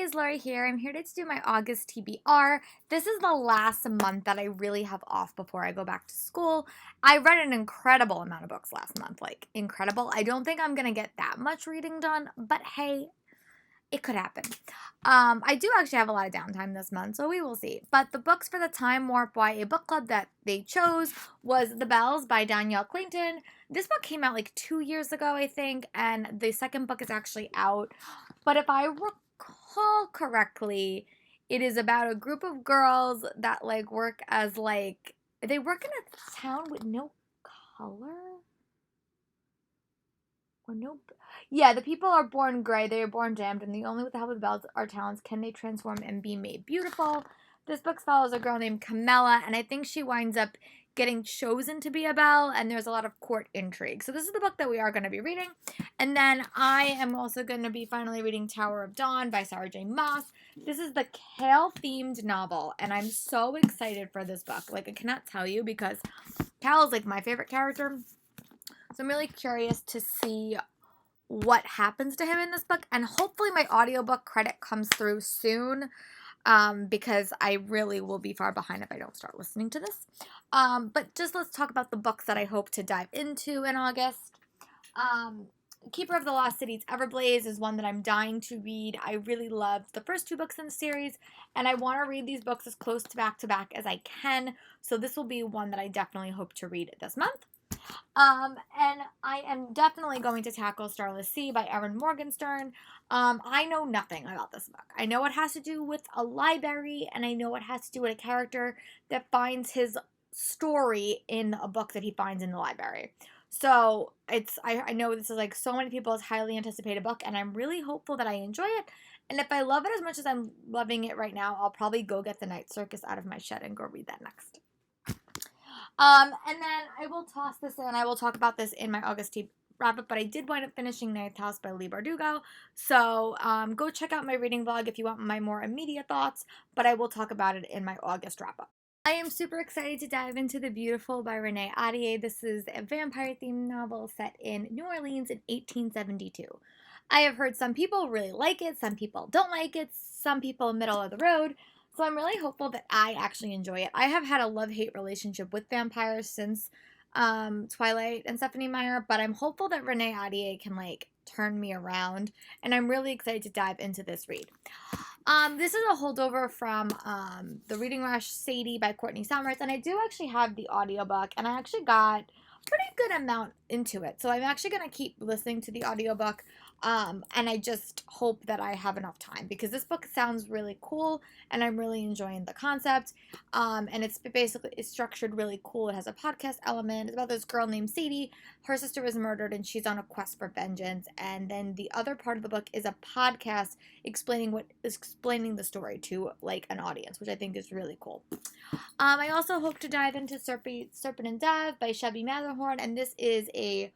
guys, Lori here. I'm here to do my August TBR. This is the last month that I really have off before I go back to school. I read an incredible amount of books last month, like incredible. I don't think I'm going to get that much reading done, but hey, it could happen. I do actually have a lot of downtime this month, so we will see. But the books for the Time Warp YA book club that they chose was The Bells by Danielle Clayton. This book came out like 2 years ago, I think, and the second book is actually out. But if I recall correctly, it is about a group of girls that work as they work in a town with no color. Or no. Yeah, the people are born gray, they are born damned, and the only with the help of the bells are talents can they transform and be made beautiful. This book follows a girl named Camilla, and I think she winds up getting chosen to be a belle, and there's a lot of court intrigue. So this is the book that we are going to be reading. And then I am also going to be finally reading Tower of Dawn by Sarah J. Maas. This is the Kale-themed novel, and I'm so excited for this book. I cannot tell you because Kale is my favorite character. So I'm really curious to see what happens to him in this book. And hopefully my audiobook credit comes through soon because I really will be far behind if I don't start listening to this. But just let's talk about the books that I hope to dive into in August. Keeper of the Lost Cities Everblaze is one that I'm dying to read. I really loved the first 2 books in the series, and I want to read these books as close to back as I can. So this will be one that I definitely hope to read this month. And I am definitely going to tackle Starless Sea by Erin Morgenstern. I know nothing about this book. I know it has to do with a library, and I know it has to do with a character that finds his story in a book that he finds in the library. So I know this is so many people's highly anticipated book, and I'm really hopeful that I enjoy it. And if I love it as much as I'm loving it right now, I'll probably go get The Night Circus out of my shed and go read that next. And then I will toss this in. I will talk about this in my August tea wrap-up, but I did wind up finishing Ninth House by Leigh Bardugo. So go check out my reading vlog if you want my more immediate thoughts, but I will talk about it in my August wrap-up. I am super excited to dive into The Beautiful by Renee Ahdieh. This is a vampire-themed novel set in New Orleans in 1872. I have heard some people really like it, some people don't like it, some people middle of the road. So I'm really hopeful that I actually enjoy it. I have had a love-hate relationship with vampires since Twilight and Stephenie Meyer, but I'm hopeful that Renee Ahdieh can turn me around, and I'm really excited to dive into this read. This is a holdover from The Reading Rush Sadie by Courtney Summers, and I do actually have the audiobook, and I actually got a pretty good amount into it. So I'm actually going to keep listening to the audiobook. And I just hope that I have enough time because this book sounds really cool and I'm really enjoying the concept. And it's structured really cool. It has a podcast element. It's about this girl named Sadie. Her sister was murdered and she's on a quest for vengeance. And then the other part of the book is a podcast explaining the story to an audience, which I think is really cool. I also hope to dive into Serpent and Dove by Chevy Matherhorn, and this is a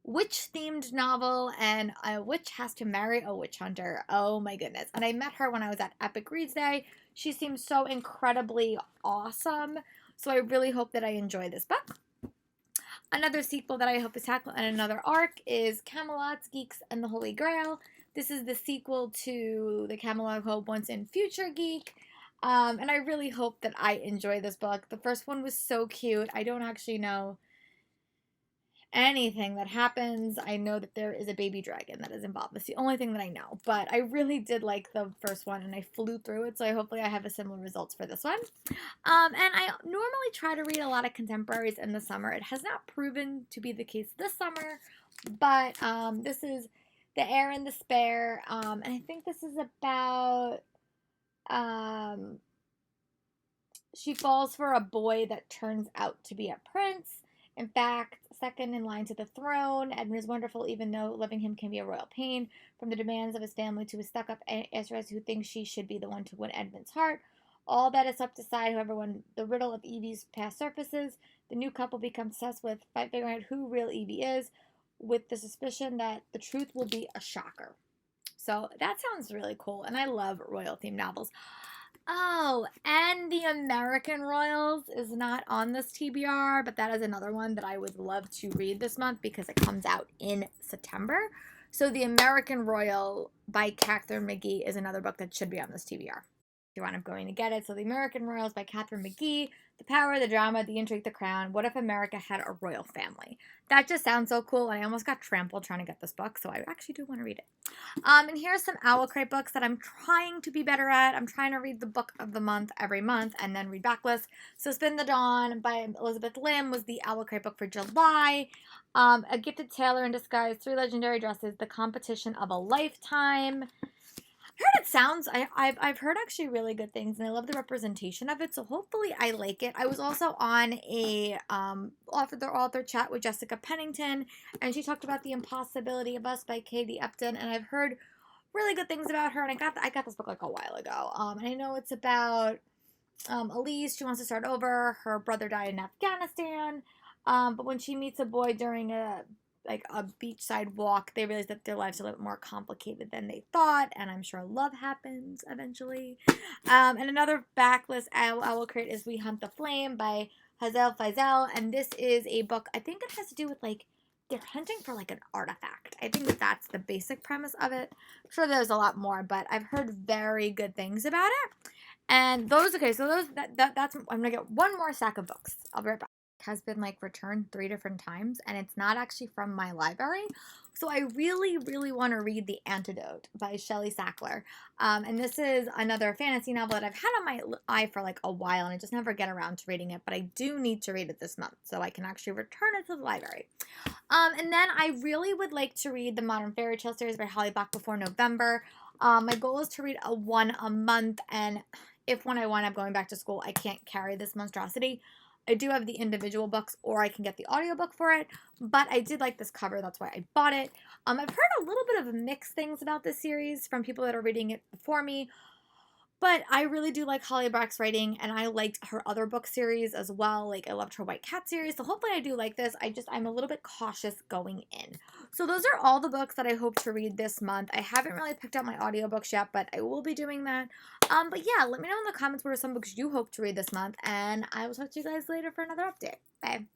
witch-themed novel, and a witch has to marry a witch hunter. Oh my goodness. And I met her when I was at Epic Reads Day. She seems so incredibly awesome, so I really hope that I enjoy this book. Another sequel that I hope to tackle and another arc is Camelot's Geeks and the Holy Grail. This is the sequel to the Camelot Hope Once and Future Geek. And I really hope that I enjoy this book. The first one was so cute. I don't actually know anything that happens. I know that there is a baby dragon that is involved. That's the only thing that I know. But I really did like the first one, and I flew through it, so hopefully I have a similar results for this one. And I normally try to read a lot of contemporaries in the summer. It has not proven to be the case this summer, but this is The Heir and the Spare, and I think this is about she falls for a boy that turns out to be a prince. In fact, second in line to the throne, Edmund is wonderful, even though loving him can be a royal pain. From the demands of his family to his stuck-up heiress who thinks she should be the one to win Edmund's heart. All that is up to side, however, when the riddle of Evie's past surfaces, the new couple becomes obsessed with figuring out who real Evie is, with the suspicion that the truth will be a shocker. So that sounds really cool, and I love royal-themed novels. Oh, and The American Royals is not on this TBR, but that is another one that I would love to read this month because it comes out in September. So The American Royal by Catherine McGee is another book that should be on this TBR. If you wind up going to get it. So The American Royals by Catherine McGee. The power, the drama, the intrigue, the crown. What if America had a royal family? That just sounds so cool, and I almost got trampled trying to get this book, so I actually do want to read it. And here's some Owl Crate books that I'm trying to be better at. I'm trying to read the book of the month every month and then read backlist. So Spin the Dawn by Elizabeth Lim was the Owl Crate book for July. A Gifted Tailor in Disguise, 3 Legendary Dresses, The Competition of a Lifetime. Heard it sounds, I've heard actually really good things, and I love the representation of it, so hopefully I like it. I was also on a author chat with Jessica Pennington, and she talked about The Impossibility of Us by Katie Upton, and I've heard really good things about her, and I got this book like a while ago. And I know it's about Elise. She wants to start over. Her brother died in Afghanistan, but when she meets a boy during a beachside walk, they realize that their lives are a little bit more complicated than they thought, and I'm sure love happens eventually. And another backlist I will create is We Hunt the Flame by Hazel Faisal, and this is a book, I think it has to do with they're hunting for an artifact. I think that's the basic premise of it. I'm sure there's a lot more, but I've heard very good things about it. And that's I'm gonna get one more stack of books. I'll be right back. Has been returned 3 different times, and it's not actually from my library. So I really, really want to read The Antidote by Shelley Sackler. And this is another fantasy novel that I've had on my eye for a while, and I just never get around to reading it, but I do need to read it this month so I can actually return it to the library. And then I really would like to read the Modern Fairy Tale series by Holly Black before November. My goal is to read one a month, and if when I wind up going back to school, I can't carry this monstrosity, I do have the individual books, or I can get the audiobook for it, but I did like this cover. That's why I bought it. I've heard a little bit of mixed things about this series from people that are reading it before me, but I really do like Holly Black's writing, and I liked her other book series as well. I loved her White Cat series, so hopefully I do like this. I'm a little bit cautious going in. So those are all the books that I hope to read this month. I haven't really picked out my audiobooks yet, but I will be doing that. But yeah, let me know in the comments what are some books you hope to read this month, and I will talk to you guys later for another update. Bye.